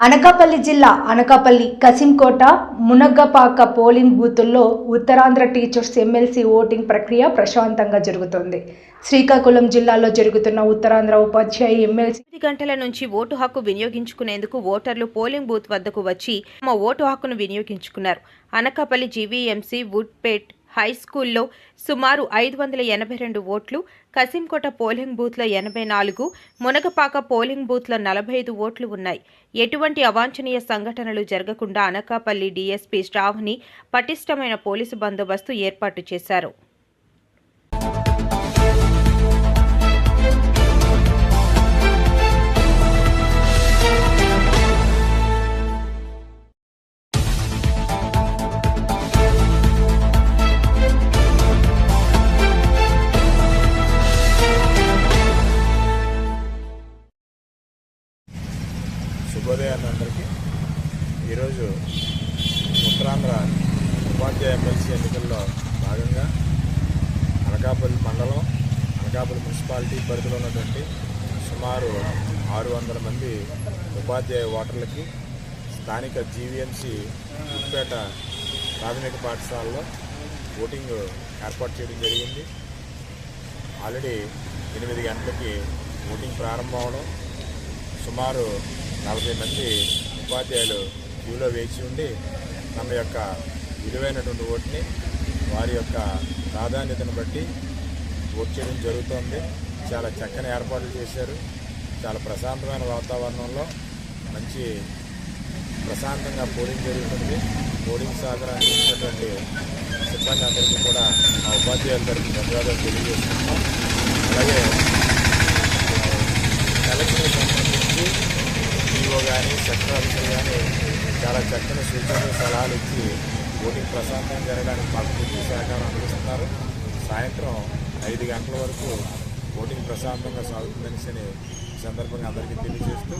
అనకాపల్లి జిల్లా అనకాపల్లి కసింకోట మునగ్గపాక పోలింగ్ బూతుల్లో Uttarandhra teachers MLC voting ప్రక్రియ ప్రశాంతంగా జరుగుతోంది. శ్రీకాకుళం జిల్లాలో జరుగుతున్న ఉత్తరాంధ్ర ఉపాధ్యాయ ఎమ్మెల్సీ 8 గంటల నుంచి ఓటు హక్కు వినియోగించుకునేందుకు ఓటర్లు పోలింగ్ బూత్ వద్దకు వచ్చి తమ ఓటు హక్కును వినియోగించుకున్నారు. అనకాపల్లి జీవీఎంసీ వుడ్పేట్ హై స్కూల్లో సుమారు 582 ఓట్లు, కసింకోట పోలింగ్ బూత్లో 84, మునగపాక పోలింగ్ బూత్లో 45 ఓట్లు ఉన్నాయి. ఎటువంటి అవాంఛనీయ సంఘటనలు జరగకుండా అనకాపల్లి డీఎస్పీ స్టాఫ్ని పటిష్టమైన పోలీసు బందోబస్తు ఏర్పాటు చేశారు. శుభోదయాన్ని అందరికీ. ఈరోజు ఉత్తరాంధ్ర ఉపాధ్యాయ ఎమ్మెల్సీ ఎన్నికల్లో భాగంగా అనకాపల్లి మండలం, అనకాపల్లి మున్సిపాలిటీ పరిధిలో ఉన్నటువంటి సుమారు 600 మంది ఉపాధ్యాయ ఓటర్లకి స్థానిక జీవీఎంసీ వుడ్పేట ప్రాథమిక పాఠశాలలో ఓటింగ్ ఏర్పాటు చేయడం జరిగింది. ఆల్రెడీ 8 గంటలకి ఓటింగ్ ప్రారంభం అవడం, సుమారు 40 మంది ఉపాధ్యాయులు క్యూలో వేచి ఉండి తమ యొక్క విలువైనటువంటి ఓటుని వారి యొక్క ప్రాధాన్యతను బట్టి ఓటు చేయడం జరుగుతోంది. చాలా చక్కని ఏర్పాట్లు చేశారు. చాలా ప్రశాంతమైన వాతావరణంలో మంచి ప్రశాంతంగా పోలింగ్ జరుగుతుంది. పోలింగ్ సహకారం అందించినటువంటి సిబ్బంది అందరికీ కూడా మా ఉపాధ్యాయుల తరఫున ధన్యవాదాలు తెలియజేస్తున్నాం. అలాగే ఎలక్షన్ సంబంధించి ఈఓ కానీ సెక్టర్ ఆఫీసర్ కానీ చాలా చక్కని సూచనలు, సలహాలు ఇచ్చి ఓటింగ్ ప్రశాంతంగా జరగడానికి మాకు పూర్తి సహకారం అందిస్తున్నారు. సాయంత్రం 5 గంటల వరకు ఓటింగ్ ప్రశాంతంగా సాగుతుందని సందర్భంగా అందరికీ తెలియజేస్తూ